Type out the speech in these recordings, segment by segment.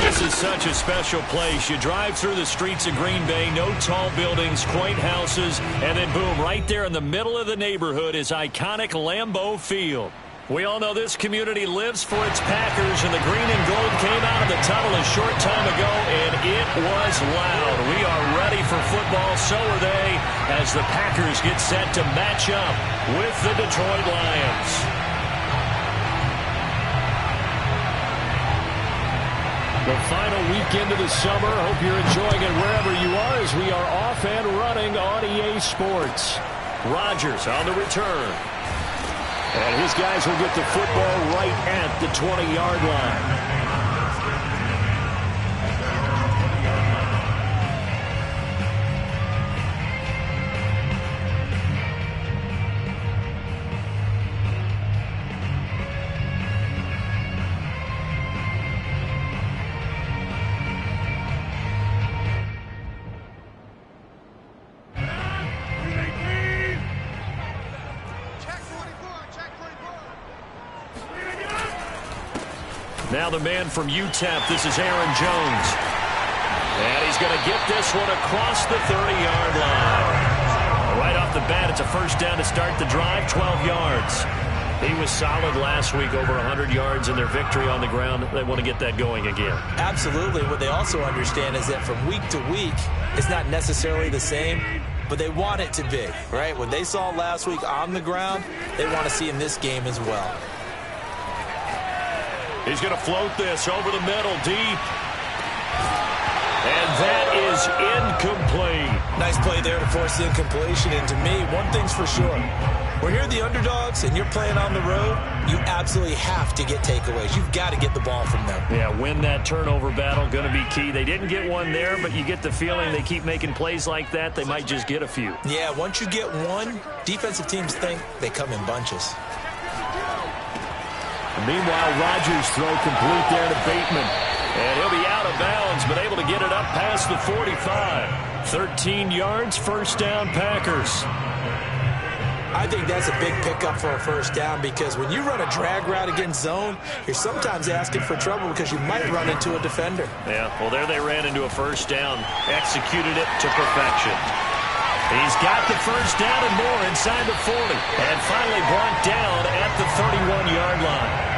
This is such a special place. You drive through the streets of Green Bay, no tall buildings, quaint houses, and then boom, right there in the middle of the neighborhood is iconic Lambeau Field. We all know this community lives for its Packers, and the green and gold came out of the tunnel a short time ago, and it was loud. We are ready for football, so are they, as the Packers get set to match up with the Detroit Lions. The final weekend of the summer. Hope you're enjoying it wherever you are as we are off and running on EA Sports. Rodgers on the return. And his guys will get the football right at the 20-yard line. Now the man from UTEP, this is Aaron Jones. And he's going to get this one across the 30-yard line. Right off the bat, it's a first down to start the drive, 12 yards. He was solid last week, over 100 yards in their victory on the ground. They want to get that going again. Absolutely. What they also understand is that from week to week, it's not necessarily the same, but they want it to be, right? What they saw last week on the ground, they want to see in this game as well. He's going to float this over the middle, deep. And that is incomplete. Nice play there to force the incompletion. And to me, one thing's for sure. When you're the underdogs and you're playing on the road, you absolutely have to get takeaways. You've got to get the ball from them. Yeah, win that turnover battle, going to be key. They didn't get one there, but you get the feeling they keep making plays like that, they might just get a few. Yeah, once you get one, defensive teams think they come in bunches. Meanwhile, Rodgers throw complete there to Bateman. And he'll be out of bounds, but able to get it up past the 45. 13 yards, first down, Packers. I think that's a big pickup for a first down because when you run a drag route against zone, you're sometimes asking for trouble because you might run into a defender. Yeah, well, there they ran into a first down, executed it to perfection. He's got the first down and more inside the 40, and finally brought down at the 31-yard line.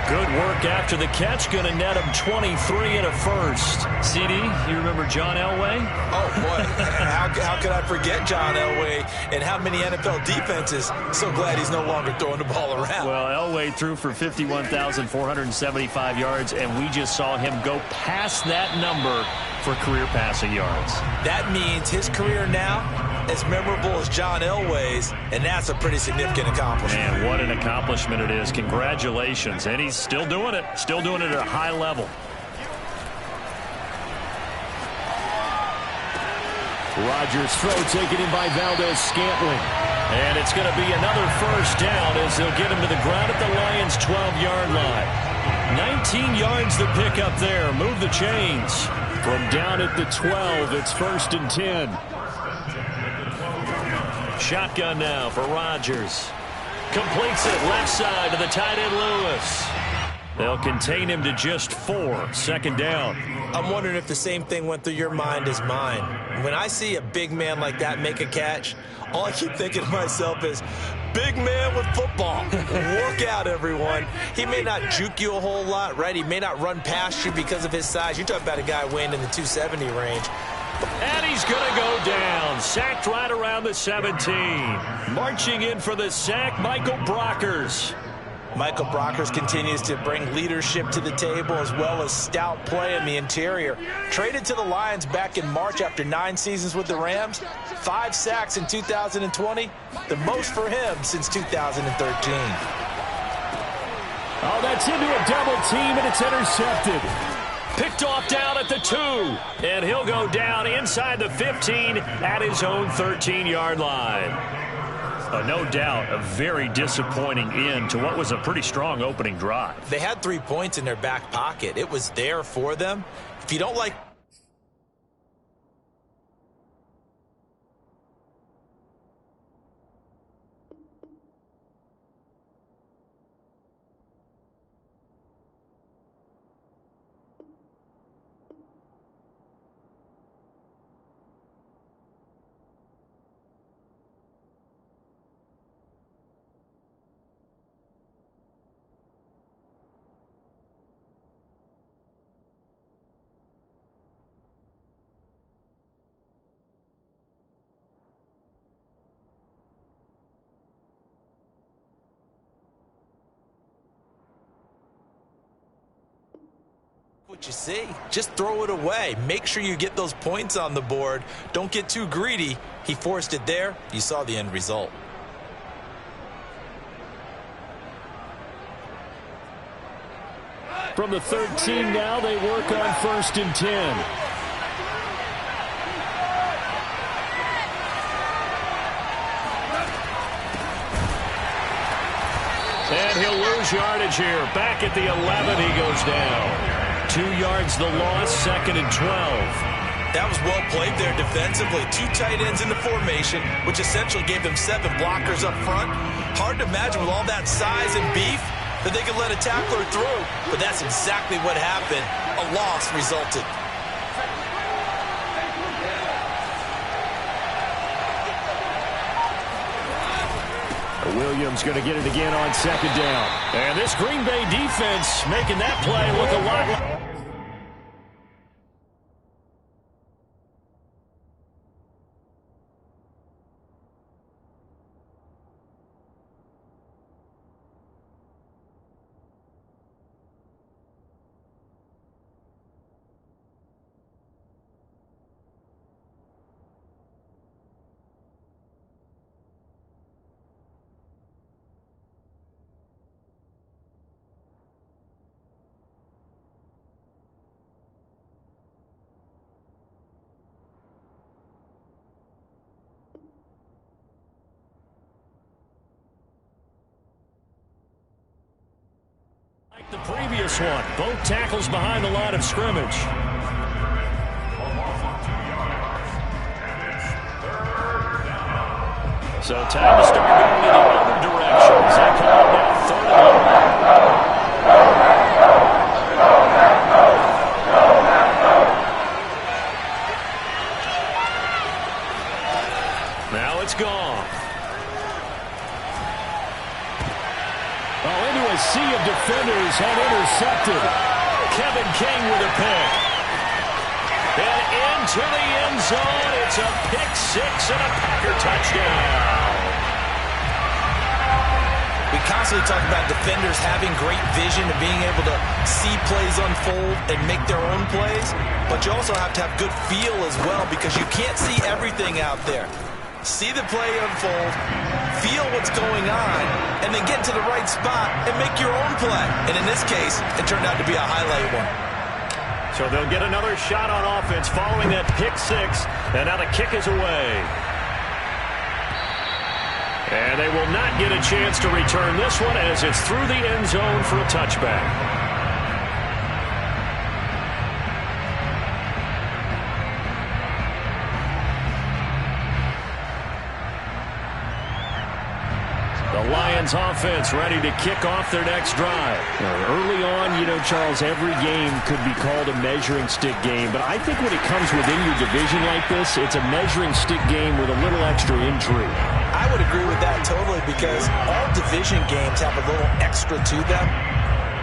Good work after the catch, going to net him 23 and a first. CD, you remember John Elway? Oh, boy. How could I forget John Elway and how many NFL defenses? So glad he's no longer throwing the ball around. Well, Elway threw for 51,475 yards, and we just saw him go past that number for career passing yards. That means his career now as memorable as John Elway's, and that's a pretty significant accomplishment. Man, what an accomplishment it is. Congratulations. And he's still doing it at a high level. Rodgers' throw taken in by Valdez-Scantling. And it's going to be another first down as they'll get him to the ground at the Lions' 12-yard line. 19 yards to pick up there. Move the chains. From down at the 12, it's 1st and 10. Shotgun now for Rodgers. Completes it left side to the tight end Lewis. They'll contain him to just 4. Second down. I'm wondering if the same thing went through your mind as mine. When I see a big man like that make a catch, all I keep thinking to myself is, big man with football. Work out, everyone. He may not juke you a whole lot, right? He may not run past you because of his size. You're talking about a guy weighing in the 270 range. And he's going to go down. Sacked right around the 17. Marching in for the sack, Michael Brockers. Michael Brockers continues to bring leadership to the table as well as stout play in the interior. Traded to the Lions back in March after 9 seasons with the Rams. 5 sacks in 2020, the most for him since 2013. Oh, that's into a double team, and it's intercepted. Picked off down at the 2, and he'll go down inside the 15 at his own 13-yard line. No doubt a very disappointing end to what was a pretty strong opening drive. They had 3 points in their back pocket. It was there for them. If you don't like what you see. Just throw it away. Make sure you get those points on the board. Don't get too greedy. He forced it there. You saw the end result. From the 13 now, they work on 1st and 10. And he'll lose yardage here. Back at the 11, he goes down. 2 yards the loss, 2nd and 12. That was well played there defensively. 2 tight ends in the formation, which essentially gave them 7 blockers up front. Hard to imagine with all that size and beef that they could let a tackler through. But that's exactly what happened. A loss resulted. Williams going to get it again on 2nd down. And this Green Bay defense making that play look a lot like... the previous one. Both tackles behind the line of scrimmage. So time to start going in the other direction. As they come up now, 3rd and 1. Now it's gone. A sea of defenders had intercepted. Kevin King with a pick. And into the end zone. It's a pick 6 and a Packer touchdown. We constantly talk about defenders having great vision and being able to see plays unfold and make their own plays. But you also have to have good feel as well because you can't see everything out there. See the play unfold, feel what's going on, and then get to the right spot and make your own play. And in this case, it turned out to be a highlight one. So they'll get another shot on offense following that pick 6, and now the kick is away. And they will not get a chance to return this one as it's through the end zone for a touchback. Lions offense ready to kick off their next drive. Early on, you know, Charles, every game could be called a measuring stick game. But I think when it comes within your division like this, it's a measuring stick game with a little extra intrigue. I would agree with that totally because all division games have a little extra to them.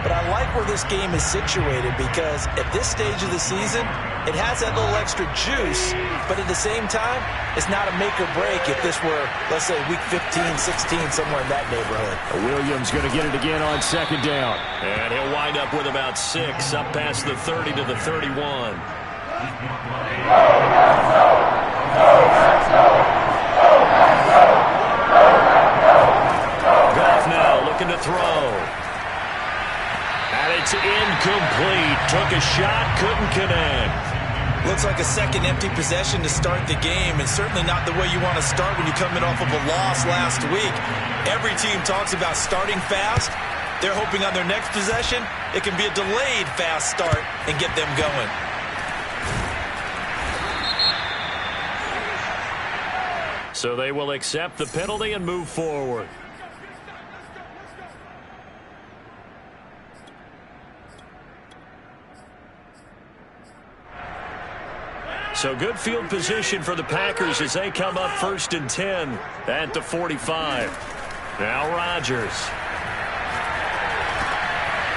But I like where this game is situated because at this stage of the season, it has that little extra juice, but at the same time, it's not a make or break if this were, let's say, week 15, 16, somewhere in that neighborhood. Williams going to get it again on 2nd down. And he'll wind up with about 6 up past the 30 to the 31. Goff now looking to throw. And it's incomplete. Took a shot, couldn't connect. Looks like a second empty possession to start the game, and certainly not the way you want to start when you're coming off of a loss last week. Every team talks about starting fast. They're hoping on their next possession, it can be a delayed fast start and get them going. So they will accept the penalty and move forward. So good field position for the Packers as they come up 1st and 10 at the 45. Now Rodgers.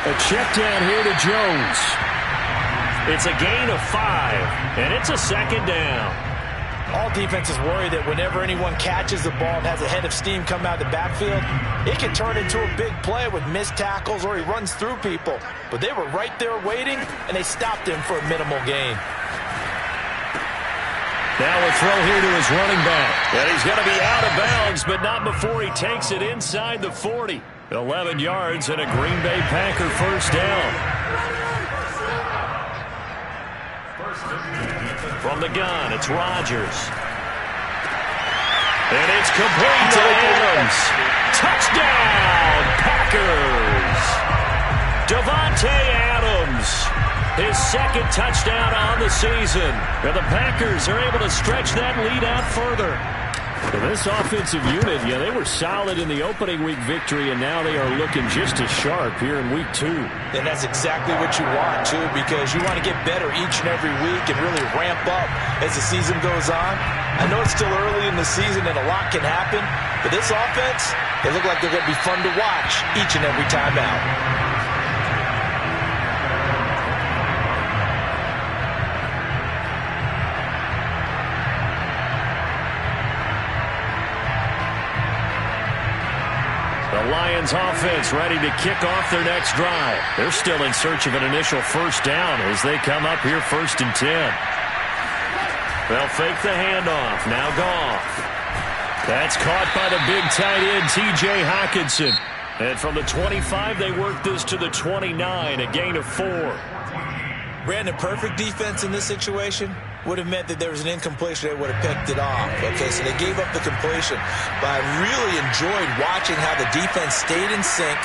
A check down here to Jones. It's a gain of 5, and it's a 2nd down. All defenses worry that whenever anyone catches the ball and has a head of steam come out of the backfield, it can turn into a big play with missed tackles or he runs through people. But they were right there waiting, and they stopped him for a minimal gain. Now a throw here to his running back. And he's going to be out of bounds, but not before he takes it inside the 40. 11 yards and a Green Bay Packer first down. From the gun, it's Rodgers. And it's complete to Adams. Touchdown, Packers! Davante Adams, his second touchdown on the season. And the Packers are able to stretch that lead out further. Well, this offensive unit, they were solid in the opening week victory, and now they are looking just as sharp here in week 2. And that's exactly what you want, too, because you want to get better each and every week and really ramp up as the season goes on. I know it's still early in the season and a lot can happen, but this offense, they look like they're going to be fun to watch each and every time out. The Lions offense ready to kick off their next drive. They're still in search of an initial first down as they come up here 1st and 10. They'll fake the handoff. Now Goff. That's caught by the big tight end, T.J. Hockenson. And from the 25, they work this to the 29, a gain of 4. Brandon, perfect defense in this situation would have meant that there was an incompletion. They would have picked it off. Okay, so they gave up the completion. But I really enjoyed watching how the defense stayed in sync,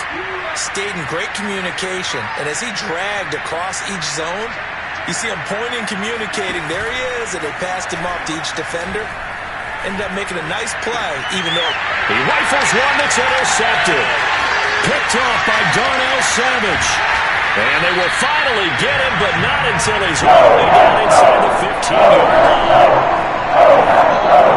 stayed in great communication. And as he dragged across each zone, you see him pointing, communicating. There he is, and they passed him off to each defender. Ended up making a nice play, even though he rifles one that's intercepted. Picked off by Darnell Savage. And they will finally get him, but not until he's all the way down inside the 15-yard line.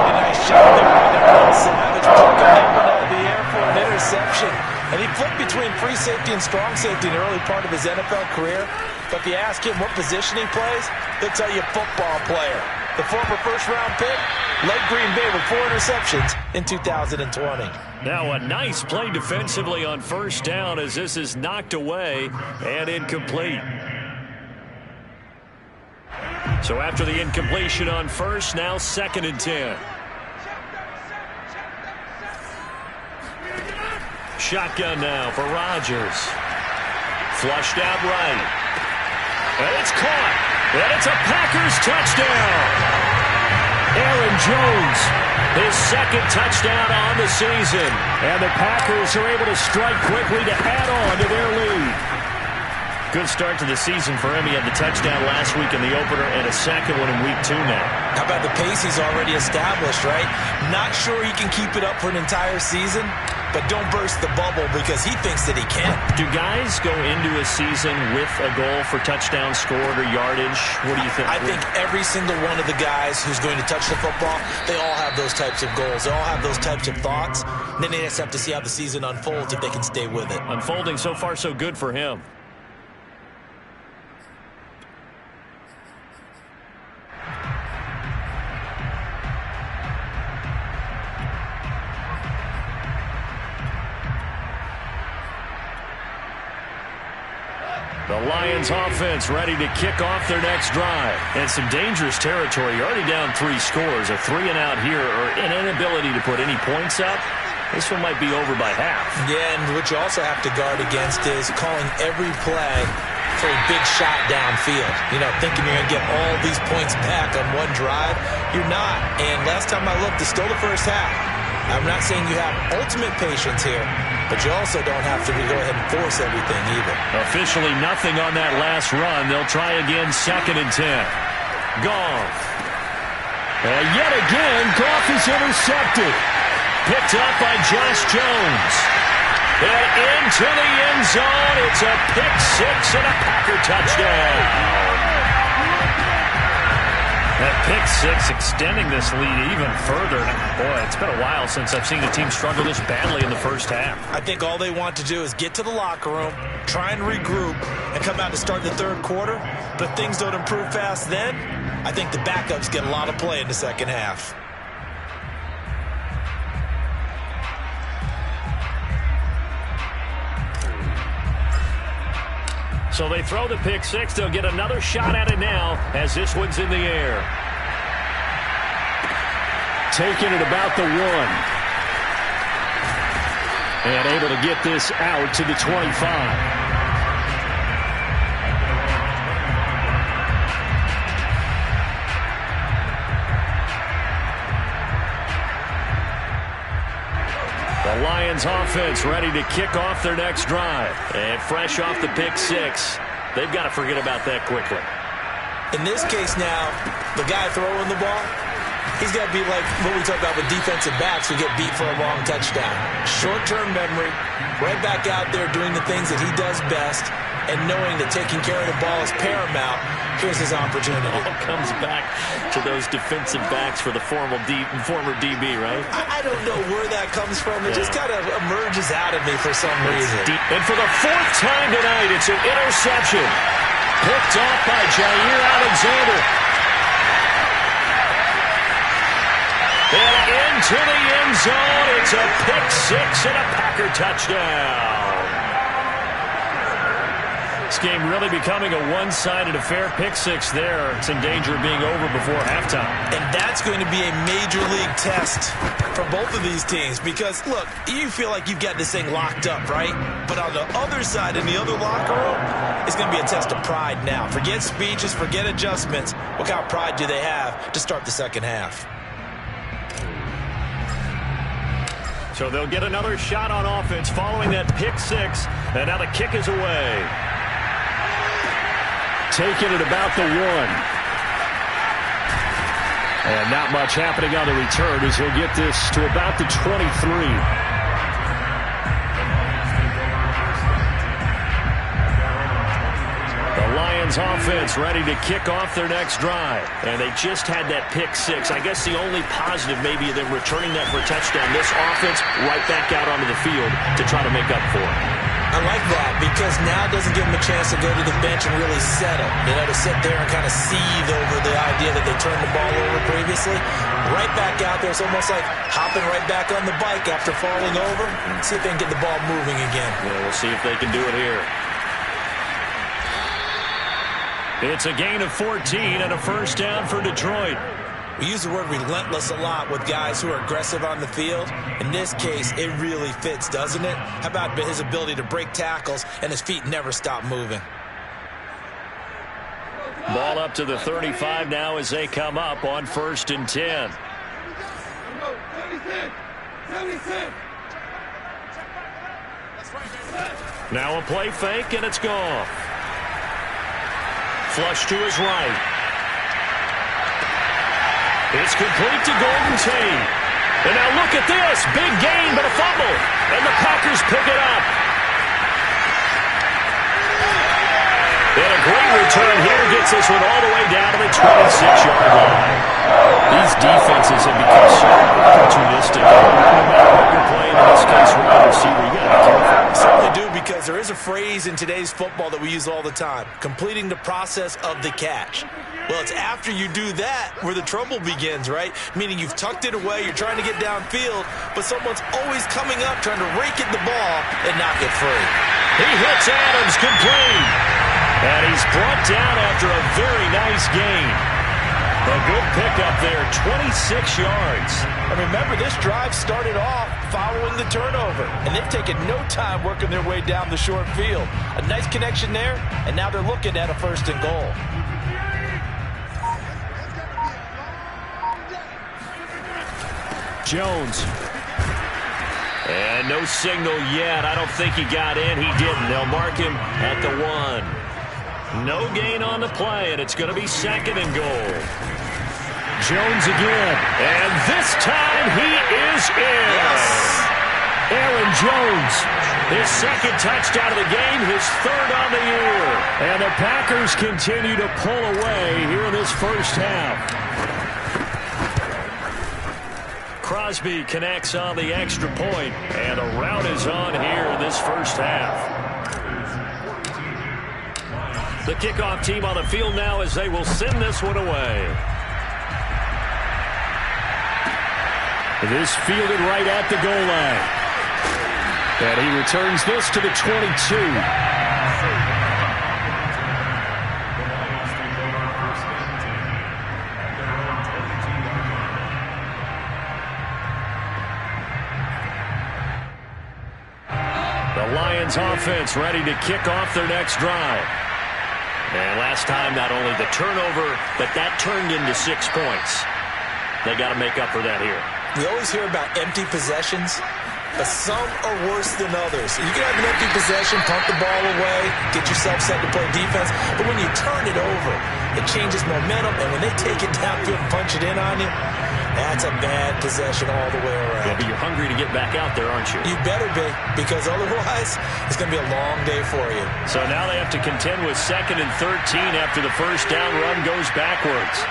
A nice shot there by Darnell Savage. Took him up out of the air for an interception. And he flipped between free safety and strong safety in the early part of his NFL career. But if you ask him what position he plays, he'll tell you football player. The former first-round pick led Green Bay with 4 interceptions in 2020. Now a nice play defensively on first down as this is knocked away and incomplete. So after the incompletion on first, now 2nd and 10. Shotgun now for Rodgers. Flushed out right. And it's caught. And it's a Packers touchdown. Aaron Jones, his second touchdown on the season. And the Packers are able to strike quickly to add on to their lead. Good start to the season for him. He had the touchdown last week in the opener and a second one in week 2 now. How about the pace he's already established, right? Not sure he can keep it up for an entire season, but don't burst the bubble because he thinks that he can. Do guys go into a season with a goal for touchdown scored or yardage? What do you think? I think every single one of the guys who's going to touch the football, they all have those types of goals. They all have those types of thoughts. And then they just have to see how the season unfolds if they can stay with it. Unfolding so far so good for him. The Lions offense ready to kick off their next drive. And some dangerous territory. You're already down 3 scores. A 3-and-out here or an inability to put any points up. This one might be over by half. Yeah, and what you also have to guard against is calling every play for a big shot downfield. You know, thinking you're going to get all these points back on one drive. You're not. And last time I looked, it's still the first half. I'm not saying you have ultimate patience here, but you also don't have to go ahead and force everything either. Officially nothing on that last run. They'll try again 2nd and 10. Goff. And yet again, Goff is intercepted. Picked up by Josh Jones. And into the end zone. It's a pick 6 and a Packer touchdown. That pick six extending this lead even further. Boy, it's been a while since I've seen a team struggle this badly in the first half. I think all they want to do is get to the locker room, try and regroup, and come out to start the third quarter. But if things don't improve fast then, I think the backups get a lot of play in the second half. So they throw the pick six. They'll get another shot at it now as this one's in the air. Taking it about the 1. And able to get this out to the 25. The Lions offense ready to kick off their next drive. And fresh off the pick six, they've got to forget about that quickly. In this case now, the guy throwing the ball, he's got to be like what we talk about with defensive backs who get beat for a long touchdown. Short-term memory, right back out there doing the things that he does best, and knowing that taking care of the ball is paramount. Here's his opportunity. It all comes back to those defensive backs for the former DB, right? I don't know where that comes from. It just kind of emerges out of me for some reason. And for the 4th time tonight, it's an interception. Picked off by Jair Alexander. And into the end zone. It's a pick six and a Packer touchdown. This game really becoming a one-sided affair. Pick six there. It's in danger of being over before halftime. And that's going to be a major league test for both of these teams because, look, you feel like you've got this thing locked up, right? But on the other side, in the other locker room, it's going to be a test of pride now. Forget speeches, forget adjustments. What kind of pride do they have to start the second half? So they'll get another shot on offense following that pick six. And now the kick is away. Taking it about the 1. And not much happening on the return as he'll get this to about the 23. The Lions offense ready to kick off their next drive. And they just had that pick six. I guess the only positive maybe of them returning that for a touchdown. This offense right back out onto the field to try to make up for it. I like that because now it doesn't give them a chance to go to the bench and really settle. You know, to sit there and kind of seethe over the idea that they turned the ball over previously. Right back out there. It's almost like hopping right back on the bike after falling over. See if they can get the ball moving again. Yeah, we'll see if they can do it here. It's a gain of 14 and a first down for Detroit. We use the word relentless a lot with guys who are aggressive on the field. In this case, it really fits, doesn't it? How about his ability to break tackles and his feet never stop moving? Ball up to the 35 now as they come up on 1st and 10. Now a play fake, and it's gone. Flush to his right. It's complete to Golden Tate. And now look at this. Big gain, but a fumble. And the Packers pick it up. And a great return here gets this one all the way down to the 26-yard line. These defenses have become so opportunistic. No matter what you're playing, in this case, wide receiver, you got to be careful. Certainly do, because there is a phrase in today's football that we use all the time, completing the process of the catch. Well, it's after you do that where the trouble begins, right? Meaning you've tucked it away, you're trying to get downfield, but someone's always coming up trying to rake at the ball and knock it free. He hits Adams complete. And he's brought down after a very nice gain. A good pickup there, 26 yards. And remember, this drive started off following the turnover, and they've taken no time working their way down the short field. A nice connection there, and now they're looking at a 1st and goal. Jones. And no signal yet. I don't think he got in. He didn't. They'll mark him at the 1. No gain on the play, and it's going to be 2nd and goal. Jones again. And this time he is in. Yes. Aaron Jones His second touchdown of the game, his third on the year. And the Packers continue to pull away here in this first half. Crosby connects on the extra point, and a rout is on here in this first half. The kickoff team on the field now as they will send this one away. This fielded right at the goal line. And he returns this to the 22. The Lions offense ready to kick off their next drive. And last time, not only the turnover, but that turned into 6 points. They got to make up for that here. We always hear about empty possessions, but some are worse than others. You can have an empty possession, punt the ball away, get yourself set to play defense, but when you turn it over, it changes momentum, and when they take it downfield and punch it in on you, that's a bad possession all the way around. Yeah, but you're hungry to get back out there, aren't you? You better be, because otherwise, it's going to be a long day for you. So now they have to contend with 2nd and 13 after the first down run goes backwards.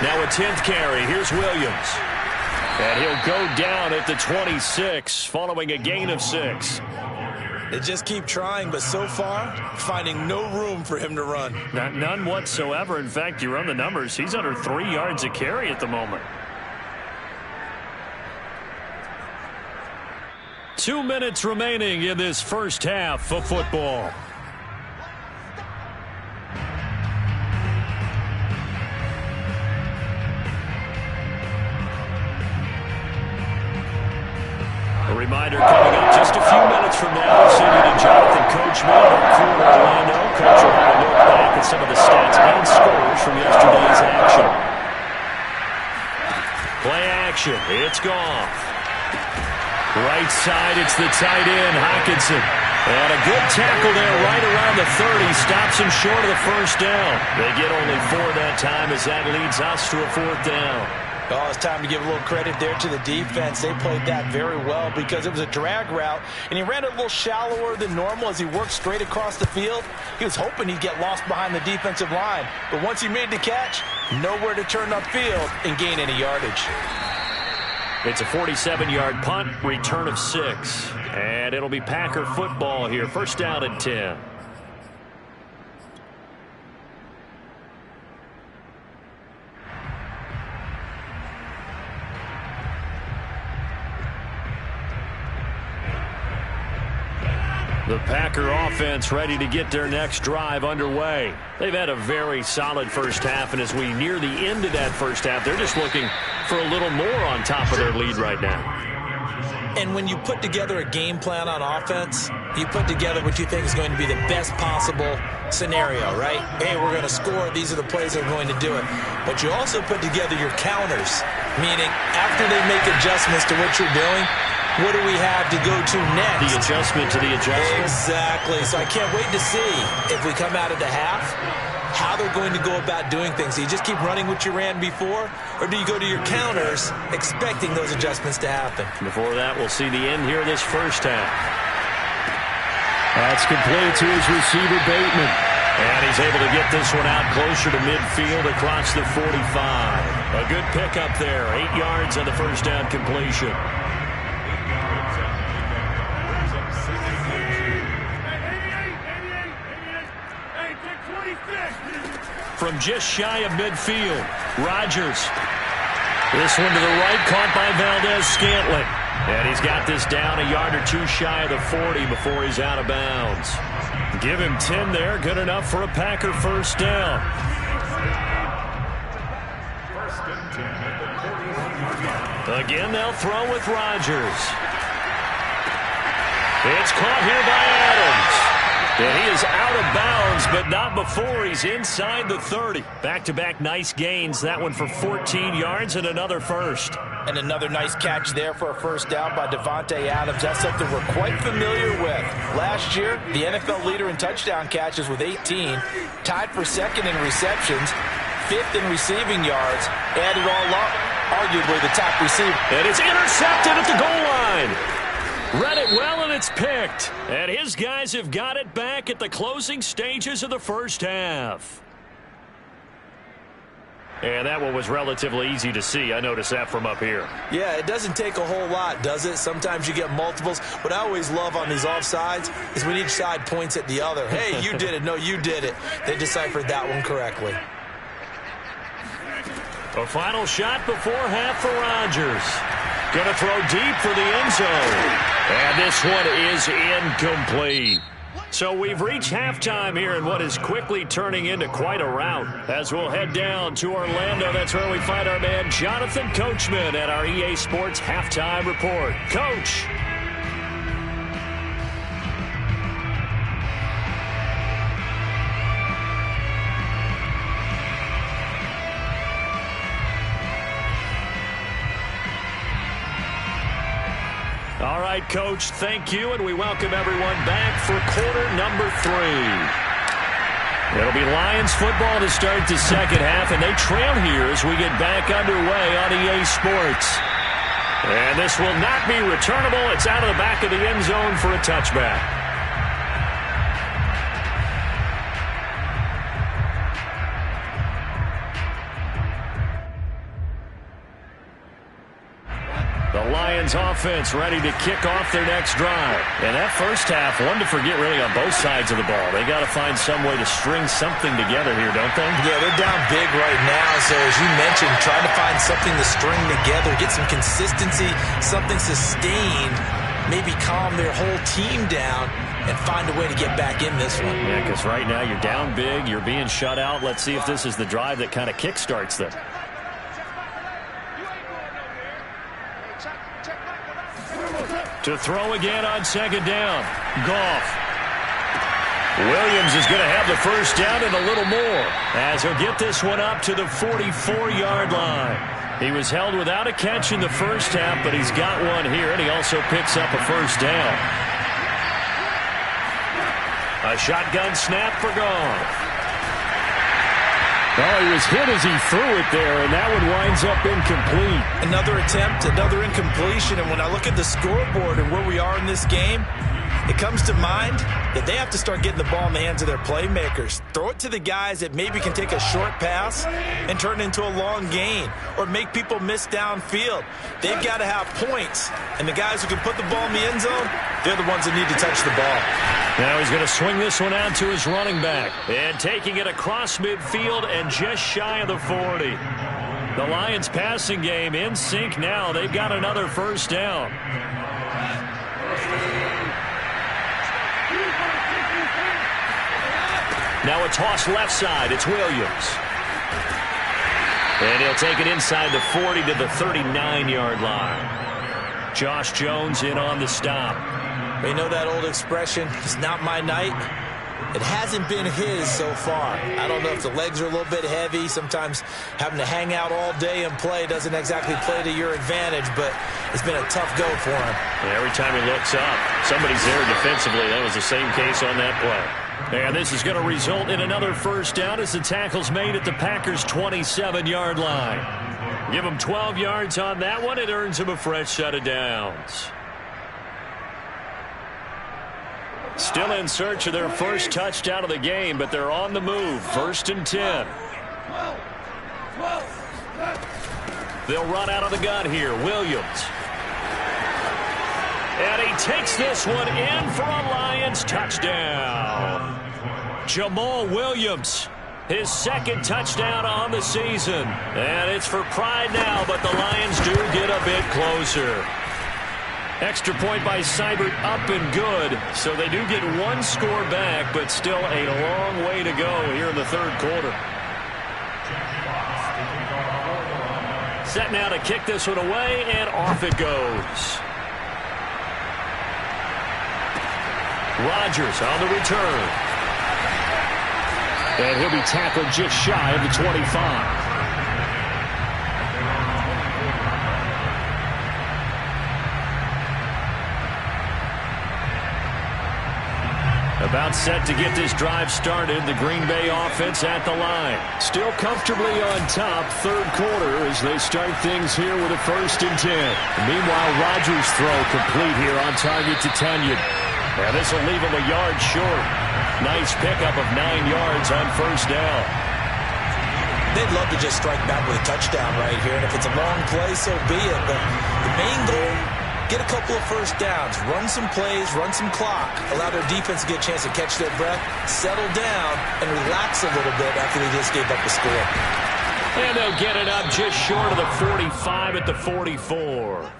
Now a 10th carry. Here's Williams. And he'll go down at the 26 following a gain of 6. They just keep trying, but so far, finding no room for him to run. None whatsoever. In fact, you run the numbers. He's under 3 yards a carry at the moment. 2 minutes remaining in this first half of football. A reminder coming up just a few minutes from now, sending to Jonathan Coachman, our crew in Orlando. Coach will have a look back at some of the stats and scores from yesterday's action. Play action. It's Goff. Right side, it's the tight end, Hockenson. And a good tackle there right around the 30. Stops him short of the first down. They get only 4 that time as that leads us to a 4th down. Oh, it's time to give a little credit there to the defense. They played that very well because it was a drag route, and he ran it a little shallower than normal as he worked straight across the field. He was hoping he'd get lost behind the defensive line, but once he made the catch, nowhere to turn upfield and gain any yardage. It's a 47-yard punt, return of 6, and it'll be Packer football here. First down and 10. The Packer offense ready to get their next drive underway. They've had a very solid first half, and as we near the end of that first half, they're just looking for a little more on top of their lead right now. And when you put together a game plan on offense, you put together what you think is going to be the best possible scenario, right? Hey, we're going to score. These are the plays that are going to do it. But you also put together your counters, meaning after they make adjustments to what you're doing, what do we have to go to next? The adjustment to the adjustment. Exactly. So I can't wait to see if we come out of the half, how they're going to go about doing things. Do you just keep running what you ran before, or do you go to your counters expecting those adjustments to happen? Before that, we'll see the end here of this first half. That's complete to his receiver, Bateman. And he's able to get this one out closer to midfield across the 45. A good pickup there. 8 yards on the first down completion. From just shy of midfield, Rodgers. This one to the right, caught by Valdez-Scantling. And he's got this down a yard or 2 shy of the 40 before he's out of bounds. Give him 10 there, good enough for a Packer first down. Again, they'll throw with Rodgers. It's caught here by Adams. And he is out of bounds, but not before he's inside the 30. Back-to-back nice gains. That one for 14 yards and another first. And another nice catch there for a first down by Davante Adams. That's something we're quite familiar with. Last year, the NFL leader in touchdown catches with 18, tied for 2nd in receptions, 5th in receiving yards, added all up, arguably the top receiver. And it's intercepted at the goal line. Read it well, and it's picked. And his guys have got it back at the closing stages of the first half. And that one was relatively easy to see. I noticed that from up here. Yeah, it doesn't take a whole lot, does it? Sometimes you get multiples. What I always love on these offsides is when each side points at the other. Hey, you did it. No, you did it. They deciphered that one correctly. A final shot before half for Rodgers. Going to throw deep for the end zone. And this one is incomplete. So we've reached halftime here in what is quickly turning into quite a rout. As we'll head down to Orlando, that's where we find our man Jonathan Coachman at our EA Sports Halftime Report. Coach. All right, Coach, thank you, and we welcome everyone back for quarter number 3. It'll be Lions football to start the second half, and they trail here as we get back underway on EA Sports. And this will not be returnable. It's out of the back of the end zone for a touchback. The Lions offense ready to kick off their next drive. And that first half, one to forget really on both sides of the ball. They got to find some way to string something together here, don't they? Yeah, they're down big right now. So as you mentioned, trying to find something to string together, get some consistency, something sustained, maybe calm their whole team down and find a way to get back in this one. Yeah, because right now you're down big, you're being shut out. Let's see if this is the drive that kind of kickstarts them. To throw again on second down. Goff. Williams is going to have the first down and a little more as he'll get this one up to the 44-yard line. He was held without a catch in the first half, but he's got one here, and he also picks up a first down. A shotgun snap for Goff. Oh, he was hit as he threw it there, and that one winds up incomplete. Another attempt, another incompletion, and when I look at the scoreboard and where we are in this game, it comes to mind that they have to start getting the ball in the hands of their playmakers. Throw it to the guys that maybe can take a short pass and turn it into a long gain or make people miss downfield. They've got to have points, and the guys who can put the ball in the end zone, they're the ones that need to touch the ball. Now he's going to swing this one out to his running back. And taking it across midfield and just shy of the 40. The Lions passing game in sync now. They've got another first down. Now a toss left side. It's Williams. And he'll take it inside the 40 to the 39-yard line. Josh Jones in on the stop. You know that old expression, it's not my night? It hasn't been his so far. I don't know if the legs are a little bit heavy. Sometimes having to hang out all day and play doesn't exactly play to your advantage, but it's been a tough go for him. Yeah, every time he looks up, somebody's there defensively. That was the same case on that play. And this is going to result in another first down as the tackle's made at the Packers' 27-yard line. Give him 12 yards on that one. It earns him a fresh set of downs. Still in search of their first touchdown of the game, but they're on the move. 1st and 10. They'll run out of the gun here. Williams. And he takes this one in for a Lions touchdown. Jamal Williams, his second touchdown on the season. And it's for pride now, but the Lions do get a bit closer. Extra point by Seibert up and good. So they do get one score back, but still a long way to go here in the third quarter. Set now to kick this one away, and off it goes. Rodgers on the return. And he'll be tackled just shy of the 25. About set to get this drive started. The Green Bay offense at the line. Still comfortably on top, third quarter, as they start things here with a 1st and 10. Meanwhile, Rodgers' throw complete here on target to Tonyan. And this will leave him a yard short. Nice pickup of 9 yards on 1st down. They'd love to just strike back with a touchdown right here, and if it's a long play, so be it. But the main goal, get a couple of 1st downs, run some plays, run some clock, allow their defense to get a chance to catch their breath, settle down, and relax a little bit after they just gave up the score. And they'll get it up just short of the 45 at the 44.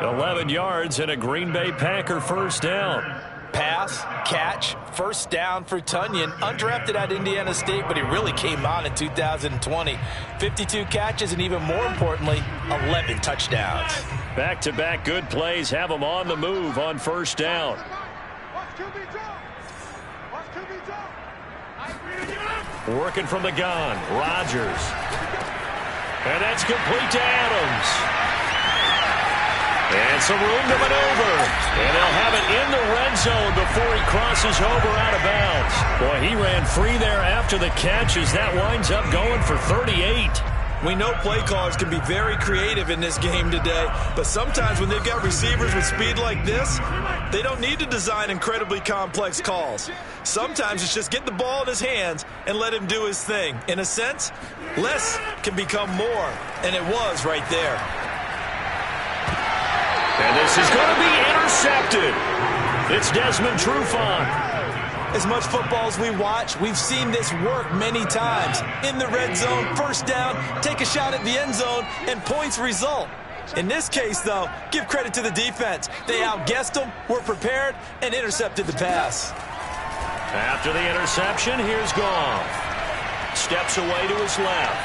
11 yards and a Green Bay Packer 1st down. Pass, catch, 1st down for Tonyan. Undrafted at Indiana State, but he really came on in 2020. 52 catches, and even more importantly, 11 touchdowns. Back-to-back good plays have him on the move on 1st down. Working from the gun, Rodgers. And that's complete to Adams. And some room to maneuver. And they'll have it in the red zone before he crosses over out of bounds. Boy, he ran free there after the catch as that winds up going for 38. We know play callers can be very creative in this game today, but sometimes when they've got receivers with speed like this, they don't need to design incredibly complex calls. Sometimes it's just get the ball in his hands and let him do his thing. In a sense, less can become more, and it was right there. And this is going to be intercepted. It's Desmond Trufant. As much football as we watch, we've seen this work many times. In the red zone, 1st down, take a shot at the end zone, and points result. In this case, though, give credit to the defense. They outguessed them, were prepared, and intercepted the pass. After the interception, here's Goff. Steps away to his left.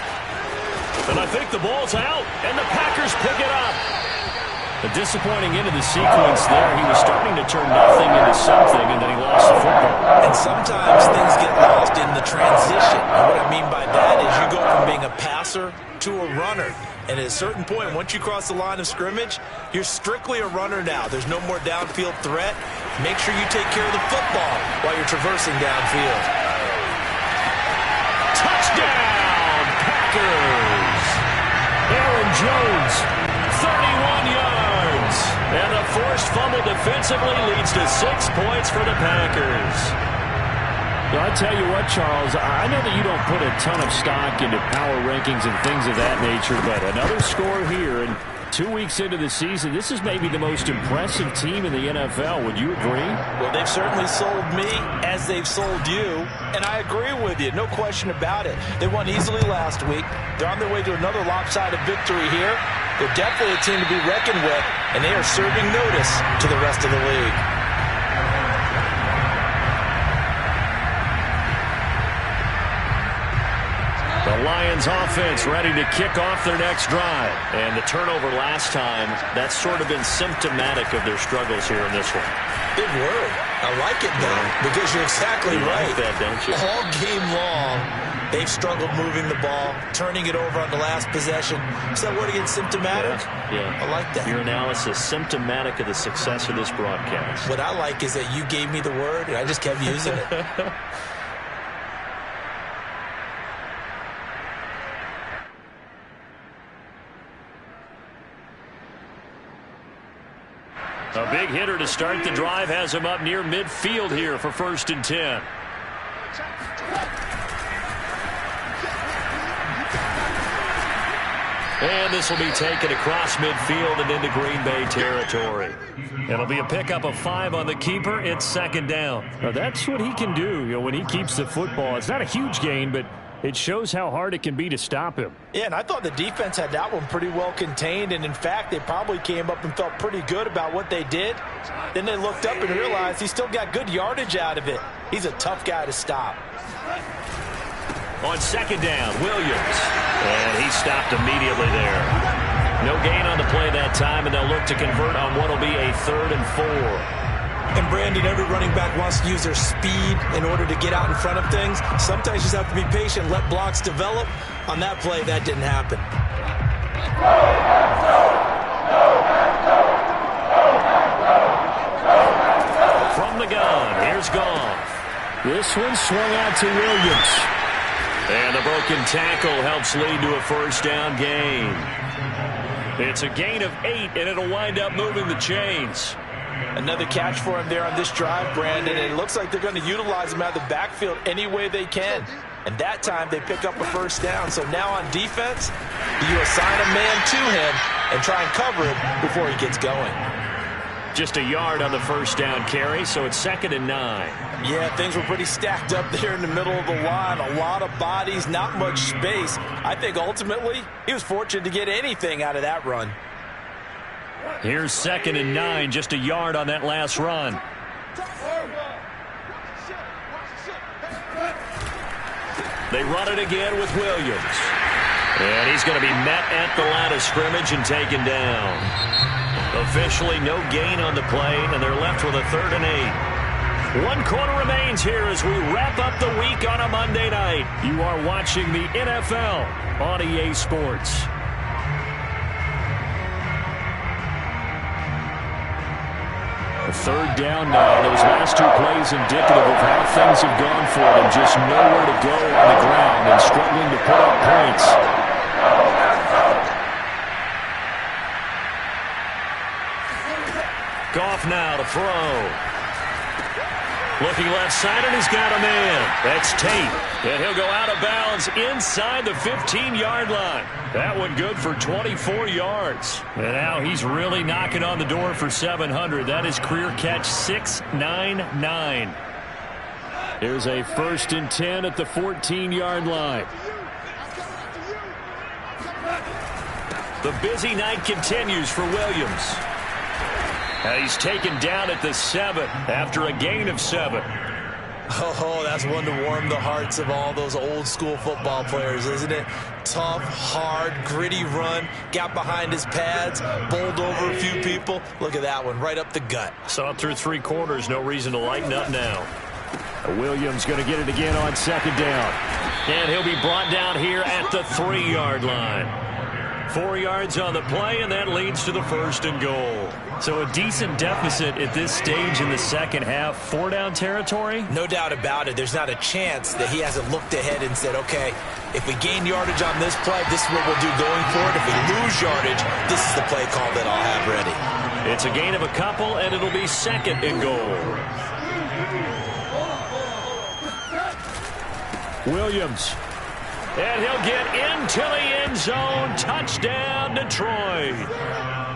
And I think the ball's out, and the Packers pick it up. A disappointing end of the sequence there. He was starting to turn nothing into something, and then he lost the football. And sometimes things get lost in the transition. And what I mean by that is you go from being a passer to a runner. And at a certain point, once you cross the line of scrimmage, you're strictly a runner now. There's no more downfield threat. Make sure you take care of the football while you're traversing downfield. Touchdown, Packers! Aaron Jones, 31 yards. And a forced fumble defensively leads to 6 points for the Packers. Well, I tell you what, Charles, I know that you don't put a ton of stock into power rankings and things of that nature, but another score here, and 2 weeks into the season, this is maybe the most impressive team in the NFL. Would you agree? Well, they've certainly sold me as they've sold you, and I agree with you, no question about it. They won easily last week. They're on their way to another lopsided victory here. They're definitely a team to be reckoned with, and they are serving notice to the rest of the league. The Lions offense ready to kick off their next drive. And the turnover last time, that's sort of been symptomatic of their struggles here in this one. Big word. I like it, though, because you're exactly right. Like that, don't you? All game long, they've struggled moving the ball, turning it over on the last possession. Is that word again, symptomatic? Yeah. I like that. Your analysis, symptomatic of the success of this broadcast. What I like is that you gave me the word, and I just kept using it. A big hitter to start the drive has him up near midfield here for 1st and 10. And this will be taken across midfield and into Green Bay territory. It'll be a pickup of 5 on the keeper. It's 2nd down. Now, that's what he can do, when he keeps the football. It's not a huge gain, but it shows how hard it can be to stop him. Yeah, and I thought the defense had that one pretty well contained, and in fact, they probably came up and felt pretty good about what they did. Then they looked up and realized he still got good yardage out of it. He's a tough guy to stop. On 2nd down, Williams. And he stopped immediately there. No gain on the play that time, and they'll look to convert on what will be a 3rd and 4. And, Brandon, every running back wants to use their speed in order to get out in front of things. Sometimes you just have to be patient, let blocks develop. On that play, that didn't happen. From from the gun. Here's Goff. This one swung out to Williams. And the broken tackle helps lead to a first down gain. It's a gain of 8, and it'll wind up moving the chains. Another catch for him there on this drive, Brandon. And it looks like they're going to utilize him out of the backfield any way they can. And that time they pick up a first down. So now on defense, you assign a man to him and try and cover it before he gets going. Just a yard on the first down carry, so it's 2nd and 9. Yeah, things were pretty stacked up there in the middle of the line. A lot of bodies, not much space. I think ultimately he was fortunate to get anything out of that run. Here's 2nd and 9, just a yard on that last run. They run it again with Williams. And he's going to be met at the line of scrimmage and taken down. Officially no gain on the play, and they're left with a 3rd and 8. 1 quarter remains here as we wrap up the week on a Monday night. You are watching the NFL on EA Sports. A 3rd down now. Those last 2 plays indicative of how things have gone for them. Just nowhere to go on the ground and struggling to put up points. Goff now to throw. Looking left side, and he's got a man. That's Tate. And he'll go out of bounds inside the 15-yard line. That one good for 24 yards. And now he's really knocking on the door for 700. That is career catch 699. Here's a 1st and 10 at the 14-yard line. The busy night continues for Williams. He's taken down at the 7 after a gain of 7. Oh, that's one to warm the hearts of all those old school football players, isn't it? Tough, hard, gritty run. Got behind his pads, bowled over a few people. Look at that one, right up the gut. Saw it through 3 quarters. No reason to lighten up now. Williams going to get it again on 2nd down. And he'll be brought down here at the 3-yard line. 4 yards on the play, and that leads to the 1st and goal. So a decent deficit at this stage in the second half. 4-down territory? No doubt about it. There's not a chance that he hasn't looked ahead and said, okay, if we gain yardage on this play, this is what we'll do going forward. If we lose yardage, this is the play call that I'll have ready. It's a gain of a couple, and it'll be 2nd and goal. Williams. And he'll get into the end zone. Touchdown, Detroit.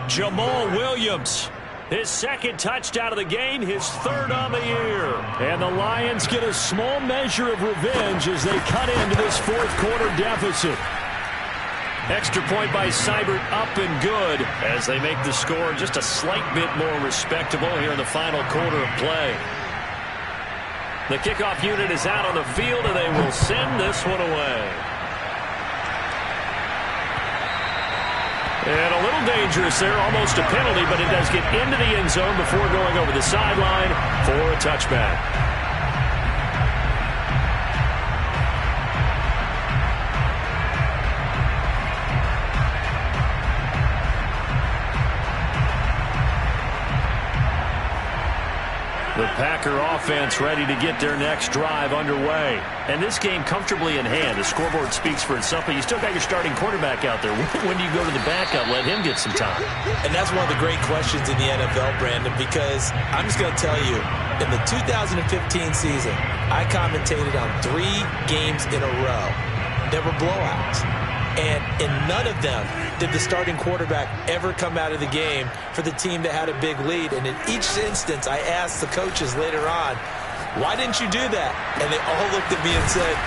Jamal Williams, his 2nd touchdown of the game, his 3rd on the year. And the Lions get a small measure of revenge as they cut into this 4th quarter deficit. Extra point by Seibert, up and good as they make the score just a slight bit more respectable here in the final quarter of play. The kickoff unit is out on the field, and they will send this one away. And a little dangerous there, almost a penalty, but it does get into the end zone before going over the sideline for a touchback. The Packer offense ready to get their next drive underway. And this game comfortably in hand. The scoreboard speaks for itself, but you still got your starting quarterback out there. When do you go to the backup? Let him get some time. And that's one of the great questions in the NFL, Brandon, because I'm just going to tell you, in the 2015 season, I commentated on 3 games in a row that were blowouts. And in none of them did the starting quarterback ever come out of the game for the team that had a big lead. And in each instance, I asked the coaches later on, why didn't you do that? And they all looked at me and said,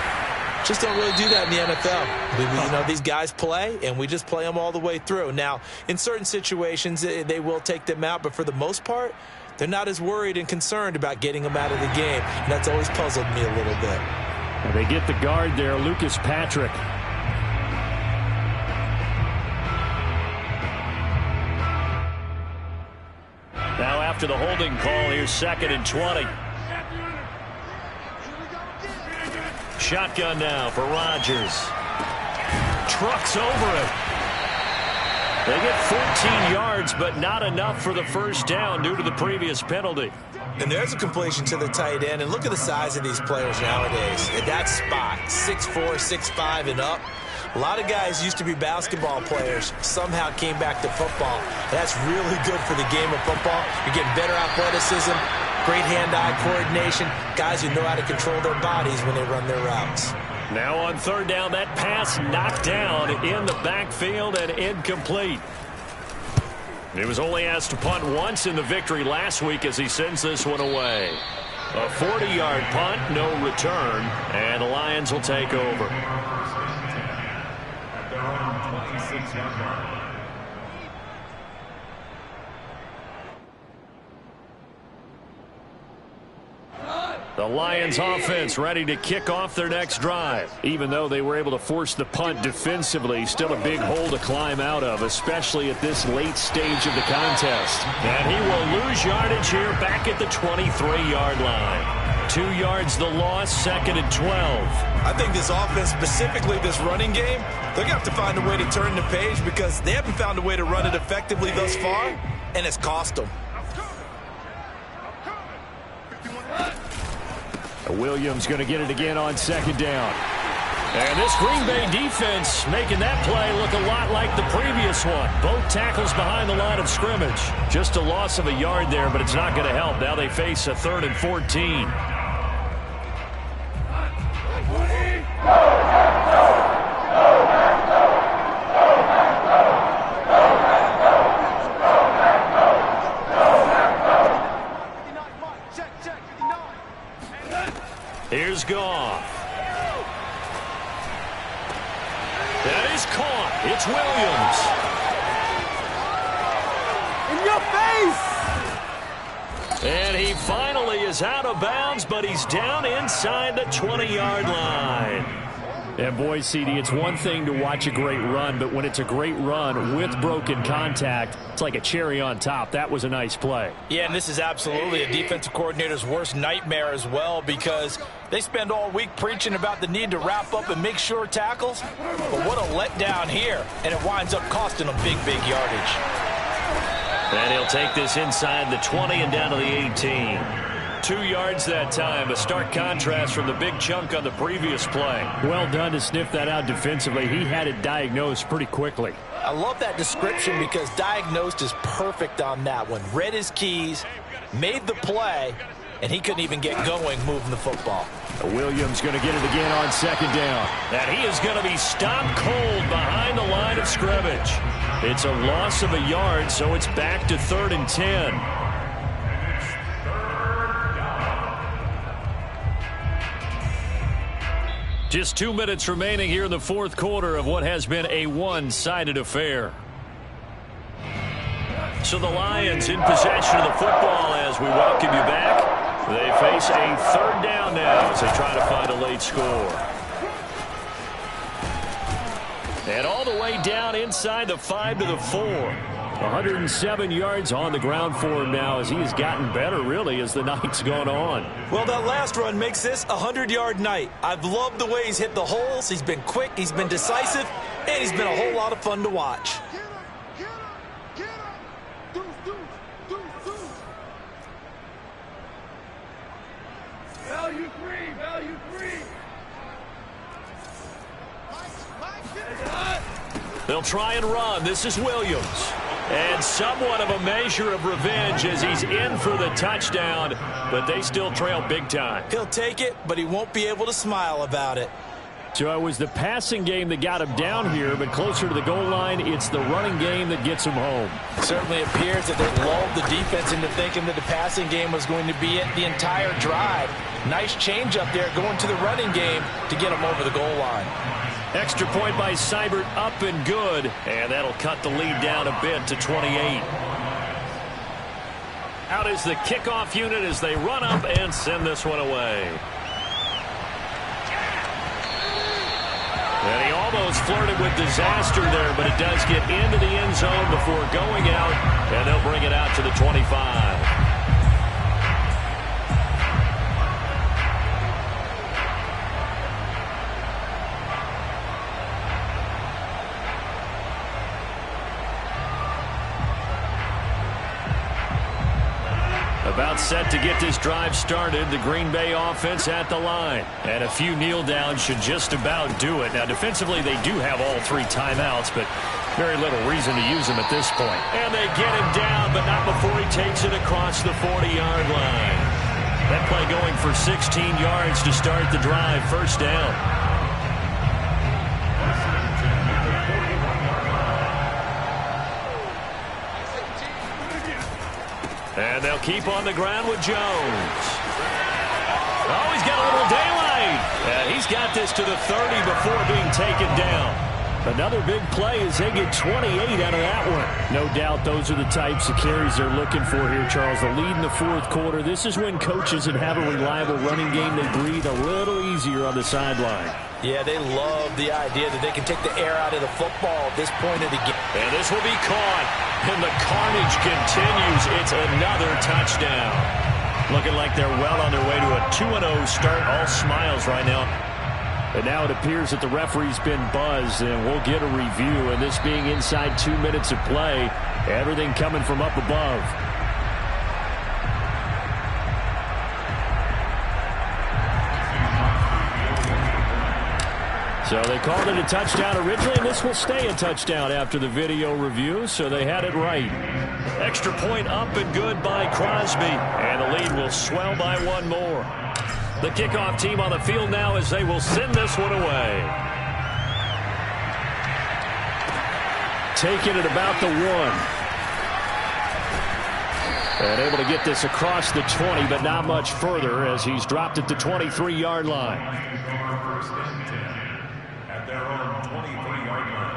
just don't really do that in the NFL. You know, these guys play, and we just play them all the way through. Now, in certain situations, they will take them out, but for the most part, they're not as worried and concerned about getting them out of the game. And that's always puzzled me a little bit. They get the guard there, Lucas Patrick. Now after the holding call, here's 2nd and 20. Shotgun now for Rodgers. Trucks over it. They get 14 yards, but not enough for the first down due to the previous penalty. And there's a completion to the tight end. And look at the size of these players nowadays. At that spot, 6'4", 6'5", and up. A lot of guys used to be basketball players, somehow came back to football. That's really good for the game of football. You're getting better athleticism, great hand-eye coordination, guys who know how to control their bodies when they run their routes. Now on third down, that pass knocked down in the backfield and incomplete. He was only asked to punt once in the victory last week as he sends this one away. A 40-yard punt, no return, and the Lions will take over. The Lions offense ready to kick off their next drive. Even though they were able to force the punt defensively, still a big hole to climb out of, especially at this late stage of the contest. And he will lose yardage here back at the 23-yard line. 2 yards the loss, 2nd and 12. I think this offense, specifically this running game, they're going to have to find a way to turn the page because they haven't found a way to run it effectively thus far, and it's cost them. Williams going to get it again on 2nd down. And this Green Bay defense making that play look a lot like the previous one. Both tackles behind the line of scrimmage. Just a loss of a yard there, but it's not going to help. Now they face a 3rd and 14. Here's Goff. That is caught. It's Williams. In your face! And he finally is out of bounds, but he's down inside the 20-yard line. And boy, CD, it's one thing to watch a great run, but when it's a great run with broken contact, it's like a cherry on top. That was a nice play. Yeah, and this is absolutely a defensive coordinator's worst nightmare as well because they spend all week preaching about the need to wrap up and make sure tackles. But what a letdown here, and it winds up costing them big yardage. And he'll take this inside the 20 and down to the 18. 2 yards that time, a stark contrast from the big chunk on the previous play. Well done to sniff that out defensively. He had it diagnosed pretty quickly. I love that description because diagnosed is perfect on that one. Read his keys, made the play, and he couldn't even get going moving the football. Williams going to get it again on 2nd down. And he is going to be stopped cold behind the line of scrimmage. It's a loss of a yard, so it's back to 3rd and 10. Just 2 minutes remaining here in the 4th quarter of what has been a one-sided affair. So the Lions in possession of the football as we welcome you back. They face a 3rd down now as they try to find a late score. And all the way down inside the 5 to the 4. 107 yards on the ground for him now as he has gotten better, really, as the night's gone on. Well, that last run makes this a 100-yard night. I've loved the way he's hit the holes. He's been quick, he's been decisive, and he's been a whole lot of fun to watch. Value free, value free. They'll try and run. This is Williams. And somewhat of a measure of revenge as he's in for the touchdown, but they still trail big time. He'll take it, but he won't be able to smile about it. So it was the passing game that got him down here, but closer to the goal line, it's the running game that gets him home. Certainly appears that they lulled the defense into thinking that the passing game was going to be it the entire drive. Nice change up there going to the running game to get him over the goal line. Extra point by Seibert, up and good, and that'll cut the lead down a bit to 28. Out is the kickoff unit as they run up and send this one away. And he almost flirted with disaster there, but it does get into the end zone before going out, and they'll bring it out to the 25. About About set to get this drive started. The Green Bay offense at the line. And a few kneel downs should just about do it. Now, defensively, they do have all 3 timeouts, but very little reason to use them at this point. And they get him down, but not before he takes it across the 40-yard line. That play going for 16 yards to start the drive. First down. And they'll keep on the ground with Jones. Oh, he's got a little daylight. And he's got this to the 30 before being taken down. Another big play as they get 28 out of that one. No doubt those are the types of carries they're looking for here, Charles. The lead in the 4th quarter. This is when coaches that have a reliable running game, they breathe a little easier on the sideline. Yeah, they love the idea that they can take the air out of the football at this point of the game. And this will be caught. And the carnage continues. It's another touchdown. Looking like they're well on their way to a 2-0 start. All smiles right now. And now it appears that the referee's been buzzed, and we'll get a review. And this being inside 2 minutes of play, everything coming from up above. So they called it a touchdown originally, and this will stay a touchdown after the video review, so they had it right. Extra point up and good by Crosby. And the lead will swell by 1 more. The kickoff team on the field now as they will send this one away. Taking it about the 1. And able to get this across the 20, but not much further as he's dropped at the 23-yard line. At their own 23-yard line.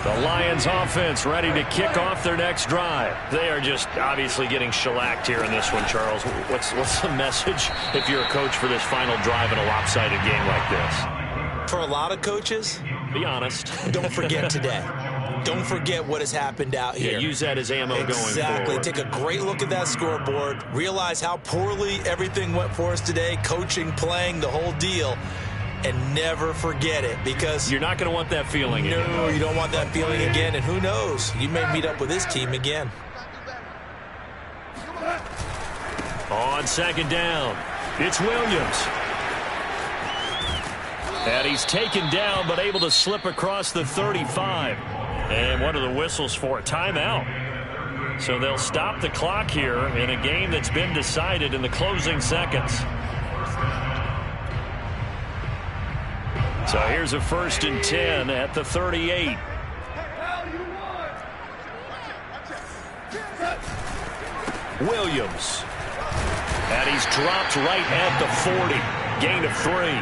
The Lions offense ready to kick off their next drive. They are just obviously getting shellacked here in this one, Charles. What's the message if you're a coach for this final drive in a lopsided game like this? For a lot of coaches, be honest. Don't forget today. Don't forget what has happened out here. Yeah, use that as ammo going forward. Exactly. Take a great look at that scoreboard. Realize how poorly everything went for us today. Coaching, playing, the whole deal. And never forget it, because you're not going to want that feeling again. No, you don't want that feeling again. And who knows? You may meet up with this team again. On second down, it's Williams. And he's taken down, but able to slip across the 35. And what are the whistles for? Timeout. So they'll stop the clock here in a game that's been decided in the closing seconds. So here's a 1st and 10 at the 38. Williams. And he's dropped right at the 40. Gain of 3.